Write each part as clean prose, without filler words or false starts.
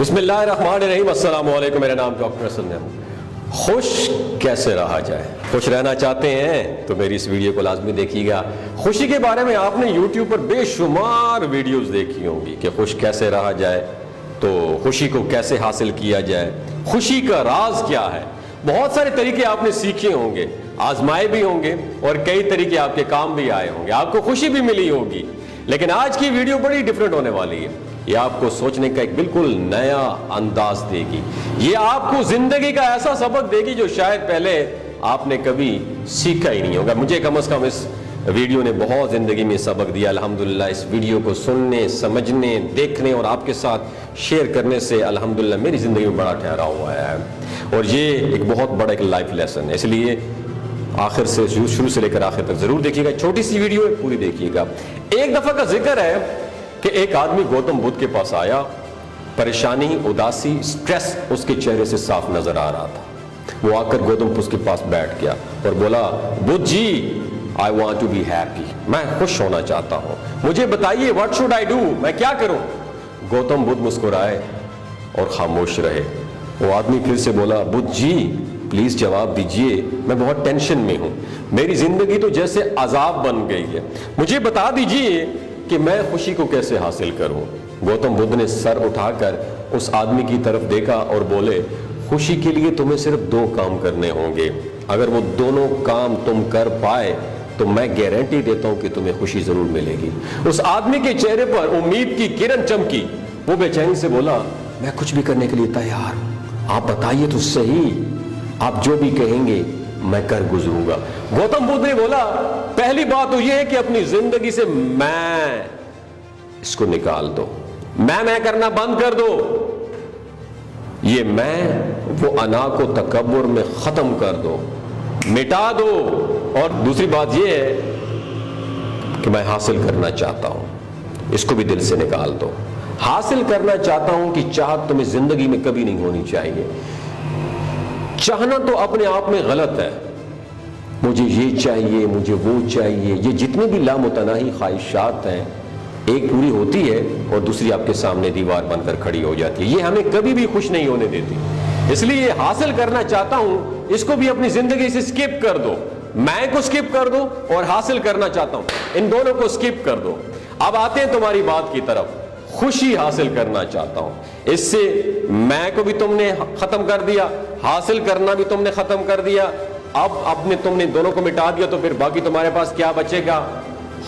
بسم اللہ الرحمن الرحیم، السلام علیکم۔ میرا نام ڈاکٹر اسد ہے۔ خوش کیسے رہا جائے؟ خوش رہنا چاہتے ہیں تو میری اس ویڈیو کو لازمی دیکھیے گا۔ خوشی کے بارے میں آپ نے یوٹیوب پر بے شمار ویڈیوز دیکھی ہوں گی کہ خوش کیسے رہا جائے، تو خوشی کو کیسے حاصل کیا جائے، خوشی کا راز کیا ہے۔ بہت سارے طریقے آپ نے سیکھے ہوں گے، آزمائے بھی ہوں گے، اور کئی طریقے آپ کے کام بھی آئے ہوں گے، آپ کو خوشی بھی ملی ہوگی۔ لیکن آج کی ویڈیو بڑی ڈیفرنٹ ہونے والی ہے۔ یہ آپ کو سوچنے کا ایک بالکل نیا انداز دے گی۔ یہ آپ کو زندگی کا ایسا سبق دے گی جو شاید پہلے آپ نے کبھی سیکھا ہی نہیں ہوگا۔ مجھے کم از کم اس ویڈیو نے بہت زندگی میں سبق دیا الحمدللہ۔ اس ویڈیو کو سننے، سمجھنے، دیکھنے اور آپ کے ساتھ شیئر کرنے سے الحمدللہ میری زندگی میں بڑا ٹھہرا ہوا ہے، اور یہ ایک بہت بڑا ایک لائف لیسن ہے۔ اس لیے آخر سے شروع سے لے کر آخر تک ضرور دیکھیے گا۔ چھوٹی سی ویڈیو ہے، پوری دیکھیے گا۔ ایک دفعہ کا ذکر ہے کہ ایک آدمی گوتم بدھ کے پاس آیا، پریشانی، اداسی، سٹریس اس کے چہرے سے صاف نظر آ رہا تھا۔ وہ آ کر گوتم بدھ کے پاس بیٹھ گیا اور بولا، بدھ جی I want to be happy، میں خوش ہونا چاہتا ہوں، مجھے بتائیے what should I do، میں کیا کروں؟ گوتم بدھ مسکرائے اور خاموش رہے۔ وہ آدمی پھر سے بولا، بدھ جی پلیز جواب دیجئے، میں بہت ٹینشن میں ہوں، میری زندگی تو جیسے عذاب بن گئی ہے، مجھے بتا دیجئے کہ میں خوشی کو کیسے حاصل کروں۔ گوتم بدھ نے سر اٹھا کر اس آدمی کی طرف دیکھا اور بولے، خوشی کے لیے تمہیں صرف 2 کام کرنے ہوں گے، اگر وہ دونوں کام تم کر پائے تو میں گارنٹی دیتا ہوں کہ تمہیں خوشی ضرور ملے گی۔ اس آدمی کے چہرے پر امید کی کرن چمکی۔ وہ بے چینی سے بولا، میں کچھ بھی کرنے کے لیے تیار ہوں، آپ بتائیے تو صحیح، آپ جو بھی کہیں گے میں کر گزروں گا۔ گوتم بدھ نے بولا، پہلی بات تو یہ ہے کہ اپنی زندگی سے میں اس کو نکال دو، میں کرنا بند کر دو۔ یہ میں وہ انا کو تکبر میں ختم کر دو، مٹا دو۔ اور دوسری بات یہ ہے کہ میں حاصل کرنا چاہتا ہوں، اس کو بھی دل سے نکال دو۔ حاصل کرنا چاہتا ہوں کہ چاہت تمہیں زندگی میں کبھی نہیں ہونی چاہیے۔ چاہنا تو اپنے آپ میں غلط ہے، مجھے یہ چاہیے، مجھے وہ چاہیے، یہ جتنی بھی لامتناہی خواہشات ہیں، ایک پوری ہوتی ہے اور دوسری آپ کے سامنے دیوار بن کر کھڑی ہو جاتی ہے۔ یہ ہمیں کبھی بھی خوش نہیں ہونے دیتی۔ اس لیے حاصل کرنا چاہتا ہوں، اس کو بھی اپنی زندگی سے سکپ کر دو، میں کو سکپ کر دو اور حاصل کرنا چاہتا ہوں، ان دونوں کو سکپ کر دو۔ اب آتے ہیں تمہاری بات کی طرف۔ خوشی حاصل کرنا چاہتا ہوں، اس سے میں کو بھی تم نے ختم کر دیا، حاصل کرنا بھی تم نے ختم کر دیا۔ اب تم نے دونوں کو مٹا دیا تو پھر باقی تمہارے پاس کیا بچے گا؟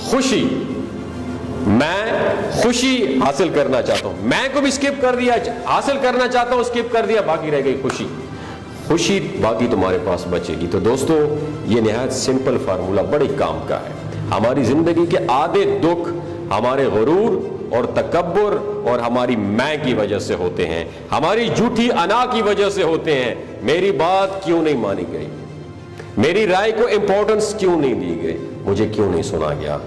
خوشی۔ میں خوشی حاصل کرنا چاہتا ہوں، میں کو بھی سکپ کر دیا، حاصل کرنا چاہتا ہوں سکپ کر دیا، باقی رہ گئی خوشی۔ خوشی باقی تمہارے پاس بچے گی۔ تو دوستو، یہ نہایت سمپل فارمولہ بڑے کام کا ہے۔ ہماری زندگی کے آدھے دکھ ہمارے غرور اور تکبر اور ہماری میں کی وجہ سے ہوتے ہیں، ہماری جھوٹی انا کی وجہ سے ہوتے ہیں۔ میری بات کیوں نہیں مانی گئی، میری رائے کو امپورٹنس کیوں نہیں دی گئی، مجھے کیوں نہیں سنا گیا۔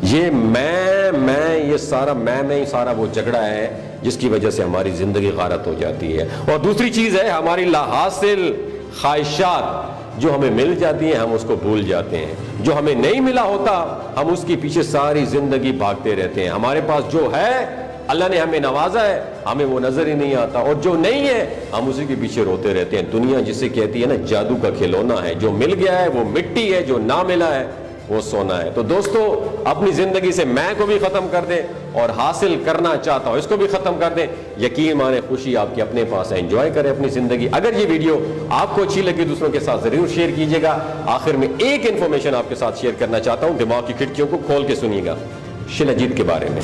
یہ میں یہ سارا میں سارا وہ جھگڑا ہے جس کی وجہ سے ہماری زندگی غارت ہو جاتی ہے۔ اور دوسری چیز ہے ہماری لاحاصل خواہشات، جو ہمیں مل جاتی ہیں ہم اس کو بھول جاتے ہیں، جو ہمیں نہیں ملا ہوتا ہم اس کے پیچھے ساری زندگی بھاگتے رہتے ہیں۔ ہمارے پاس جو ہے، اللہ نے ہمیں نوازا ہے، ہمیں وہ نظر ہی نہیں آتا، اور جو نہیں ہے ہم اسی کے پیچھے روتے رہتے ہیں۔ دنیا جسے کہتی ہے نا جادو کا کھلونا ہے، جو مل گیا ہے وہ مٹی ہے، جو نہ ملا ہے وہ سونا ہے۔ تو دوستو، اپنی زندگی سے میں کو بھی ختم کر دیں اور حاصل کرنا چاہتا ہوں اس کو بھی ختم کر دیں۔ یقین مانے خوشی آپ کے اپنے پاس ہے، انجوائے کریں اپنی زندگی۔ اگر یہ ویڈیو آپ کو اچھی لگی دوسروں کے ساتھ ضرور شیئر کیجیے گا۔ آخر میں ایک انفارمیشن آپ کے ساتھ شیئر کرنا چاہتا ہوں، دماغ کی کھڑکیوں کو کھول کے سنیے گا شیلاجیت کے بارے میں۔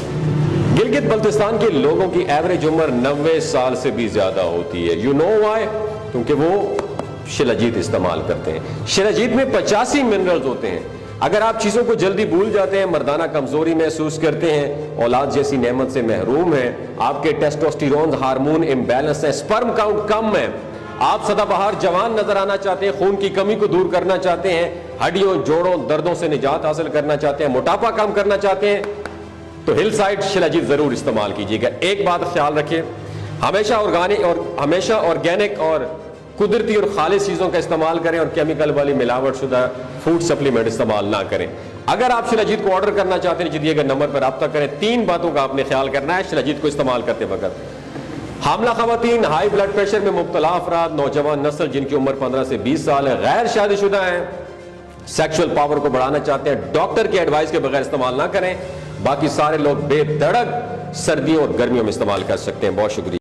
گلگت بلتستان کے لوگوں کی ایوریج عمر 90 سال سے بھی زیادہ ہوتی ہے۔ You know why? کیونکہ وہ شیلاجیت استعمال کرتے ہیں۔ شیلاجیت میں 85 منرلز ہوتے ہیں۔ اگر آپ چیزوں کو جلدی بھول جاتے ہیں، مردانہ کمزوری محسوس کرتے ہیں، اولاد جیسی نعمت سے محروم ہیں، آپ کے ٹیسٹوسٹیرون ہارمون امبیلنس ہے، سپرم کاؤنٹ کم ہے، آپ سدا بہار جوان نظر آنا چاہتے ہیں، خون کی کمی کو دور کرنا چاہتے ہیں، ہڈیوں جوڑوں دردوں سے نجات حاصل کرنا چاہتے ہیں، موٹاپا کم کرنا چاہتے ہیں، تو ہل سائڈ شیلاجیت ضرور استعمال کیجیے گا۔ ایک بات خیال رکھیں، ہمیشہ آرگینک اور قدرتی اور خالص چیزوں کا استعمال کریں اور کیمیکل والی ملاوٹ شدہ فوڈ سپلیمنٹ استعمال نہ کریں۔ اگر آپ شیلاجیت کو آرڈر کرنا چاہتے ہیں، دیے گئے نمبر پر رابطہ کریں۔ 3 باتوں کا آپ نے خیال کرنا ہے شیلاجیت کو استعمال کرتے وقت۔ حاملہ خواتین، ہائی بلڈ پریشر میں مبتلا افراد، نوجوان نسل جن کی عمر 15 سے 20 سال ہے، غیر شادی شدہ ہیں، سیکشل پاور کو بڑھانا چاہتے ہیں، ڈاکٹر کی ایڈوائس کے بغیر استعمال نہ کریں۔ باقی سارے لوگ بے دھڑک سردیوں اور گرمیوں میں استعمال کر سکتے ہیں۔ بہت شکریہ۔